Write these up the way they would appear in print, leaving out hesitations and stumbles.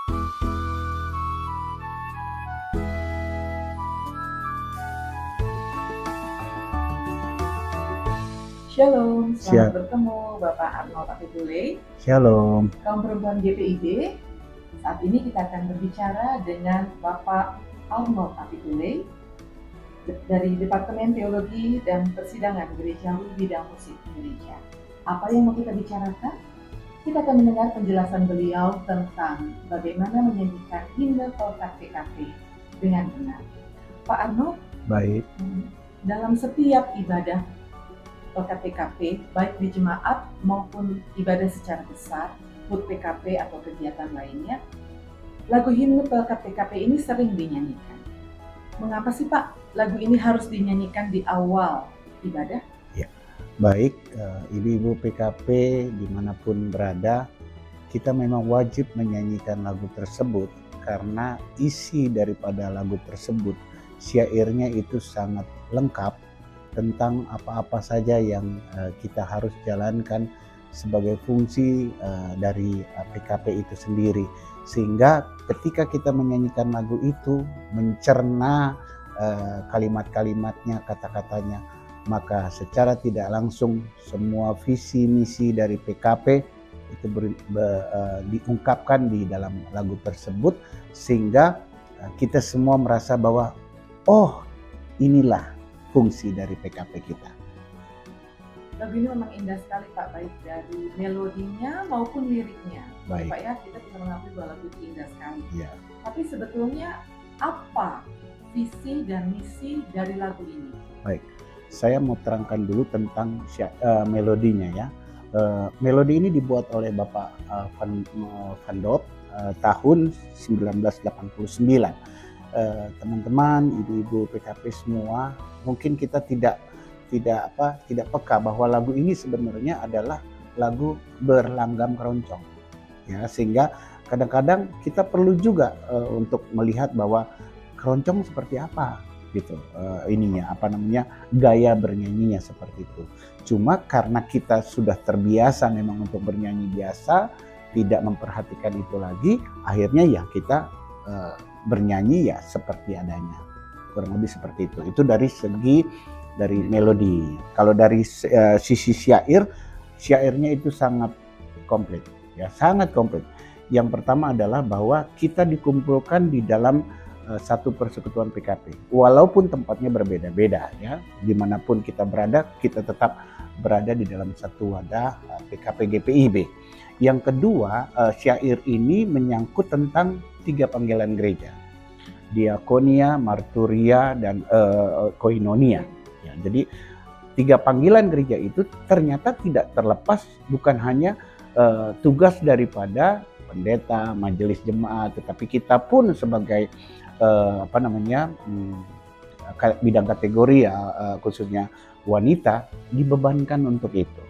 Shalom, selamat Siap. bertemu Bapak Arnold Apitule, Shalom. kaum perempuan GPIB. Saat ini kita akan berbicara dengan Bapak Arnold Apitule dari Departemen Teologi dan Persidangan Gereja Bidang Musik Indonesia. Apa yang mau kita bicarakan? Kita akan mendengar penjelasan beliau tentang bagaimana menyanyikan himne Pelkat PKP dengan benar. Pak Arnold, Baik. dalam setiap ibadah Pelkat PKP, baik di jemaat maupun ibadah secara besar, HUT PKP atau kegiatan lainnya, lagu himne Pelkat PKP ini sering dinyanyikan. Mengapa sih Pak lagu ini harus dinyanyikan di awal ibadah? Ya. Baik, ibu-ibu PKP dimanapun berada, kita memang wajib menyanyikan lagu tersebut karena isi daripada lagu tersebut, syairnya itu sangat lengkap tentang apa-apa saja yang kita harus jalankan sebagai fungsi dari PKP itu sendiri, sehingga ketika kita menyanyikan lagu itu, mencerna kalimat-kalimatnya, kata-katanya, maka secara tidak langsung semua visi misi dari PKP itu diungkapkan di dalam lagu tersebut, sehingga kita semua merasa bahwa oh, inilah fungsi dari PKP kita. Lagu ini memang indah sekali Pak, baik dari melodinya maupun liriknya. Baik. Pak ya, kita bisa mengakui bahwa lagu itu indah sekali. Ya. Tapi sebetulnya apa visi dan misi dari lagu ini? Baik, saya mau terangkan dulu tentang melodinya ya. Melodi ini dibuat oleh Bapak Van Dort tahun 1989. Teman-teman, ibu-ibu PKP semua, mungkin kita tidak peka bahwa lagu ini sebenarnya adalah lagu berlanggam keroncong, ya, sehingga kadang-kadang kita perlu juga untuk melihat bahwa keroncong seperti apa gitu, gaya bernyanyinya seperti itu. Cuma karena kita sudah terbiasa memang untuk bernyanyi biasa, tidak memperhatikan itu lagi, akhirnya ya kita bernyanyi ya seperti adanya, kurang lebih seperti itu. Itu dari segi dari melodi. Kalau dari sisi syairnya itu sangat komplit, ya, sangat komplit. Yang pertama adalah bahwa kita dikumpulkan di dalam satu persekutuan PKP, walaupun tempatnya berbeda-beda, ya, dimanapun kita berada, kita tetap berada di dalam satu wadah PKP GPIB. Yang kedua, syair ini menyangkut tentang 3 panggilan gereja, diakonia, marturia, dan koinonia. Ya, jadi 3 panggilan gereja itu ternyata tidak terlepas, bukan hanya tugas daripada pendeta, majelis jemaat, tetapi kita pun sebagai bidang kategori ya, khususnya wanita, dibebankan untuk itu.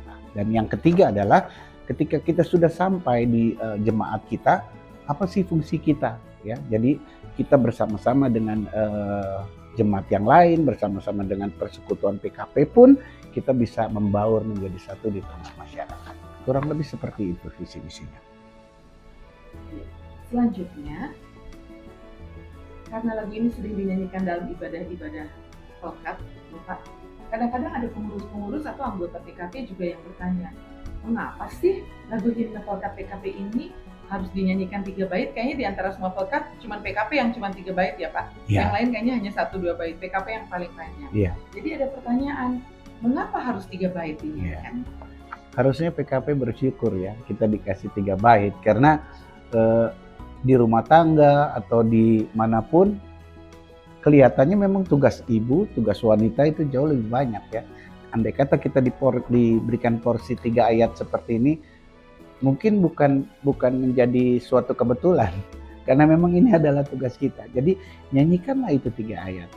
Nah, dan yang ketiga adalah ketika kita sudah sampai di jemaat kita, apa sih fungsi kita, ya? Jadi kita bersama-sama dengan jemaat yang lain, bersama-sama dengan persekutuan PKP pun kita bisa membaur menjadi satu di tengah masyarakat. Kurang lebih seperti itu visi misinya. Selanjutnya, karena lagu ini sering dinyanyikan dalam ibadah-ibadah pelkat, Pak, kadang-kadang ada pengurus-pengurus atau anggota PKP juga yang bertanya, mengapa sih lagu himne pelkat PKP ini harus dinyanyikan 3 bait? Kayaknya di antara semua pelkat cuma PKP yang cuma 3 bait ya Pak. Ya. Yang lain kayaknya hanya 1-2 bait, PKP yang paling banyak. Ya. Jadi ada pertanyaan, mengapa harus 3 bait dinyanyikan? Ya. Harusnya PKP bersyukur ya kita dikasih 3 bait, karena di rumah tangga atau di manapun kelihatannya memang tugas ibu, tugas wanita itu jauh lebih banyak ya. Andai kata kita diberikan porsi 3 ayat seperti ini, mungkin bukan menjadi suatu kebetulan, karena memang ini adalah tugas kita. Jadi nyanyikanlah itu 3 ayat.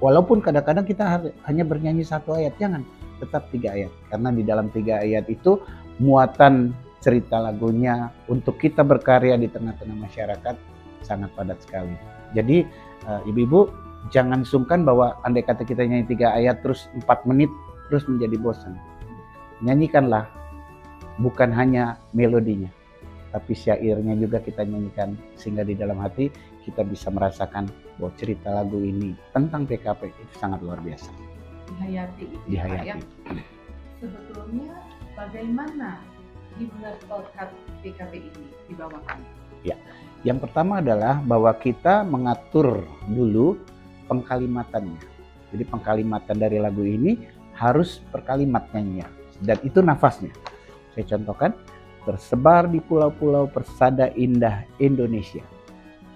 Walaupun kadang-kadang kita hanya bernyanyi 1 ayat, jangan, tetap 3 ayat. Karena di dalam 3 ayat itu muatan cerita lagunya untuk kita berkarya di tengah-tengah masyarakat sangat padat sekali. Jadi ibu-ibu jangan sungkan bahwa andai kata kita nyanyi 3 ayat terus 4 menit terus menjadi bosan. Nyanyikanlah bukan hanya melodinya, tapi syairnya juga kita nyanyikan sehingga di dalam hati kita bisa merasakan bahwa cerita lagu ini tentang PKP itu sangat luar biasa. Dihayati itu ya, Pak, Dihayati. ya. Sebetulnya bagaimana himne Pelkat PKP ini dibawakan? Yang pertama adalah bahwa kita mengatur dulu pengkalimatannya. Jadi pengkalimatan dari lagu ini harus per kalimat nyanyinya, dan itu nafasnya. Saya contohkan, tersebar di pulau-pulau persada indah Indonesia.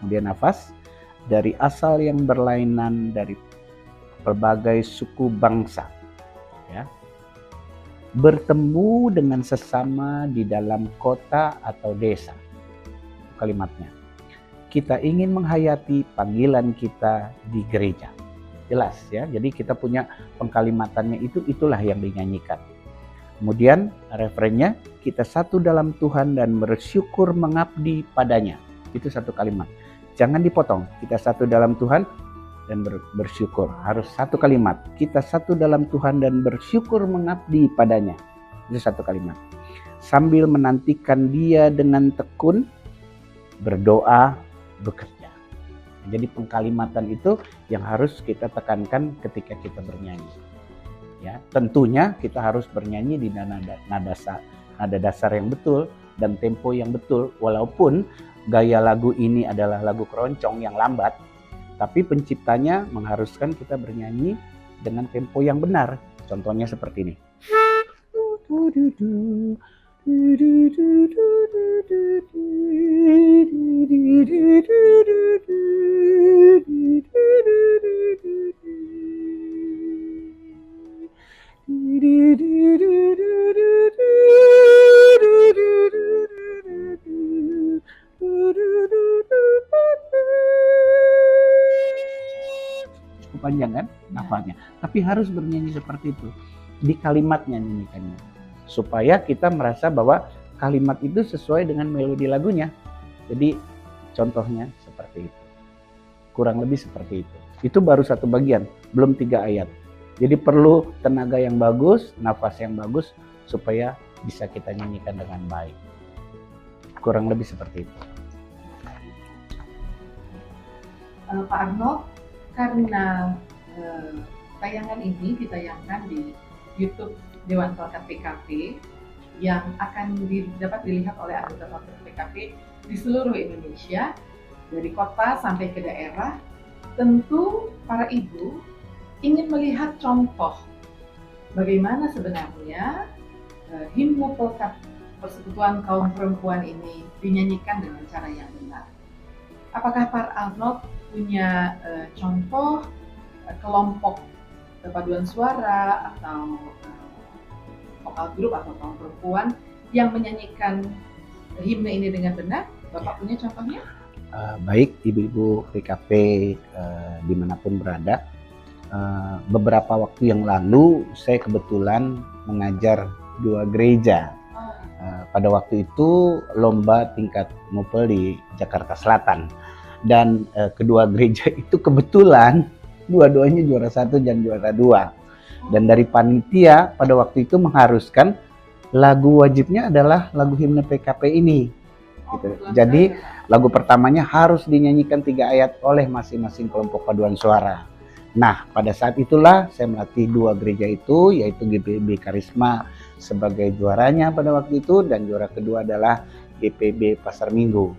Kemudian nafas, dari asal yang berlainan dari berbagai suku bangsa, ya, bertemu dengan sesama di dalam kota atau desa. Kalimatnya, kita ingin menghayati panggilan kita di gereja. Jelas ya, jadi kita punya pengkalimatannya itulah yang dinyanyikan. Kemudian referennya, kita satu dalam Tuhan dan bersyukur mengabdi padanya. Itu satu kalimat. Jangan dipotong, kita satu dalam Tuhan dan bersyukur. Harus satu kalimat, kita satu dalam Tuhan dan bersyukur mengabdi padanya. Itu satu kalimat. Sambil menantikan Dia dengan tekun, berdoa, bekerja. Jadi pengkalimatan itu yang harus kita tekankan ketika kita bernyanyi. Ya, tentunya kita harus bernyanyi di nada dasar yang betul dan tempo yang betul, walaupun gaya lagu ini adalah lagu keroncong yang lambat, tapi penciptanya mengharuskan kita bernyanyi dengan tempo yang benar. Contohnya seperti ini. Cukup panjang kan nafasnya, tapi harus bernyanyi seperti itu di kalimatnya, nyanyikannya, supaya kita merasa bahwa kalimat itu sesuai dengan melodi lagunya. Jadi contohnya seperti itu, kurang lebih seperti itu. Itu baru satu bagian, belum 3 ayat. Jadi perlu tenaga yang bagus, nafas yang bagus, supaya bisa kita nyanyikan dengan baik. Kurang lebih seperti itu. Pak Arnold, karena tayangan ini ditayangkan di YouTube Dewan Pelkat PKP yang akan dapat dilihat oleh anggota PKP di seluruh Indonesia, dari kota sampai ke daerah. Tentu para ibu ingin melihat contoh bagaimana sebenarnya himne Pelkat Persekutuan Kaum Perempuan ini dinyanyikan dengan cara yang benar. Apakah Pak Arnold punya contoh kelompok paduan suara atau vokal grup atau kaum perempuan yang menyanyikan himne ini dengan benar? Bapak punya contohnya? Baik ibu-ibu PKP dimanapun berada, beberapa waktu yang lalu saya kebetulan mengajar 2 gereja. Pada waktu itu lomba tingkat mupel di Jakarta Selatan, dan kedua gereja itu kebetulan dua-duanya juara 1 dan juara 2. Dan dari panitia pada waktu itu mengharuskan lagu wajibnya adalah lagu himne PKP ini. Gitu. Jadi lagu pertamanya harus dinyanyikan 3 ayat oleh masing-masing kelompok paduan suara. Nah, pada saat itulah saya melatih 2 gereja itu, yaitu GPB Karisma sebagai juaranya pada waktu itu, dan juara kedua adalah GPB Pasar Minggu.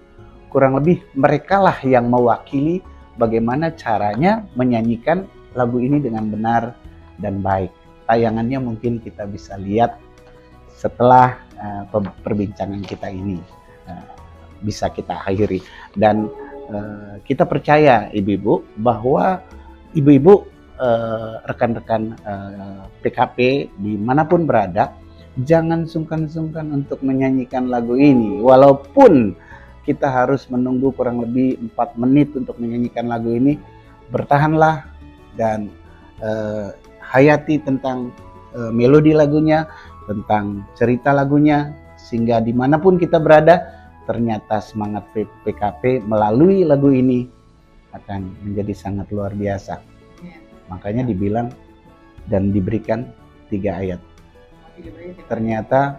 Kurang lebih merekalah yang mewakili bagaimana caranya menyanyikan lagu ini dengan benar dan baik. Tayangannya mungkin kita bisa lihat setelah perbincangan kita ini bisa kita akhiri. Dan kita percaya ibu-ibu bahwa ibu-ibu rekan-rekan PKP dimanapun berada, jangan sungkan-sungkan untuk menyanyikan lagu ini. Walaupun kita harus menunggu kurang lebih 4 menit untuk menyanyikan lagu ini, bertahanlah dan hayati tentang melodi lagunya, tentang cerita lagunya, sehingga dimanapun kita berada, ternyata semangat PKP melalui lagu ini akan menjadi sangat luar biasa. Makanya dibilang dan diberikan 3 ayat. Ternyata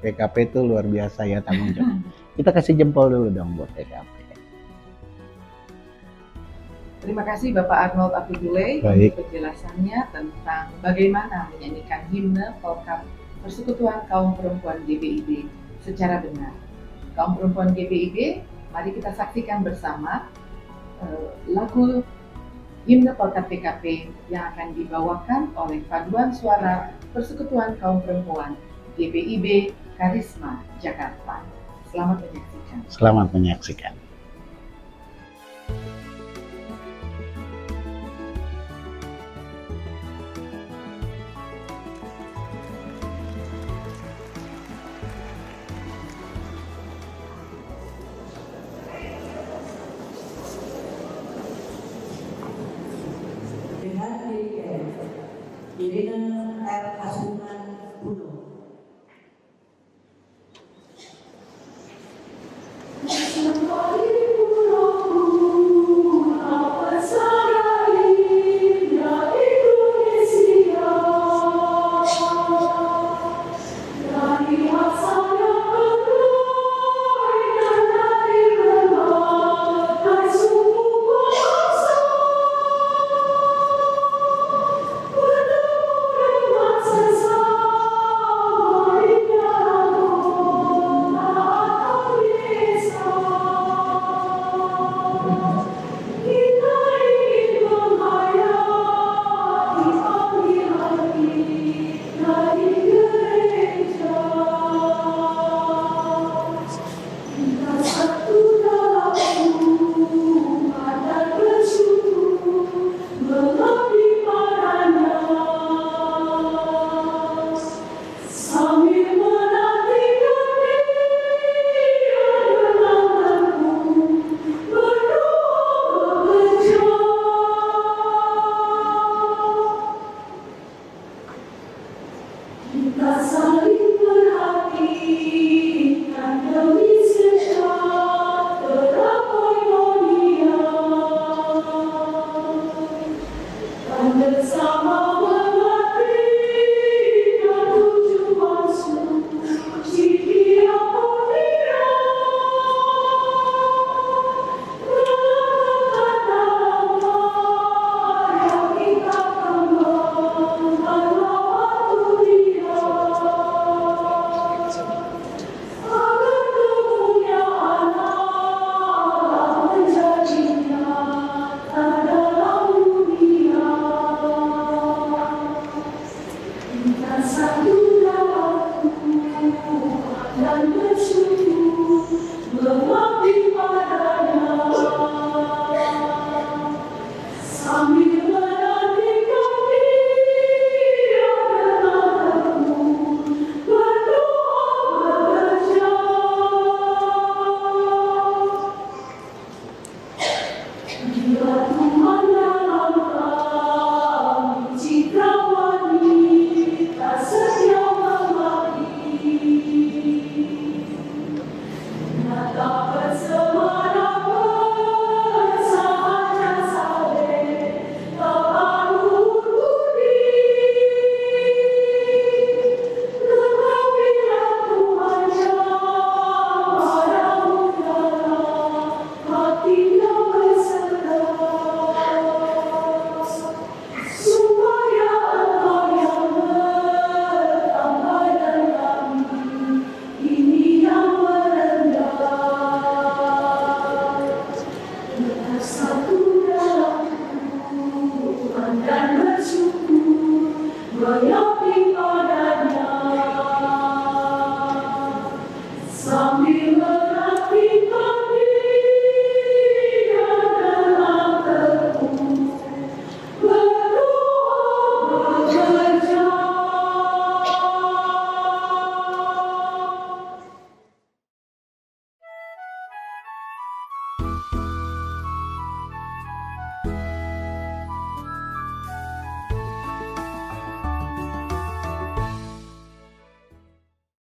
PKP itu luar biasa ya tanggung jawab. Kita kasih jempol dulu dong buat PKP. Terima kasih Bapak Arnold Apitule untuk penjelasannya tentang bagaimana menyanyikan himne Polkap Persekutuan Kaum Perempuan GPIB secara benar. Kaum Perempuan GPIB, mari kita saksikan bersama lagu himne Polkap PKP yang akan dibawakan oleh paduan suara Persekutuan Kaum Perempuan GPIB Karisma Jakarta. Selamat menyaksikan. Selamat menyaksikan. Irina R. Asuman Puno.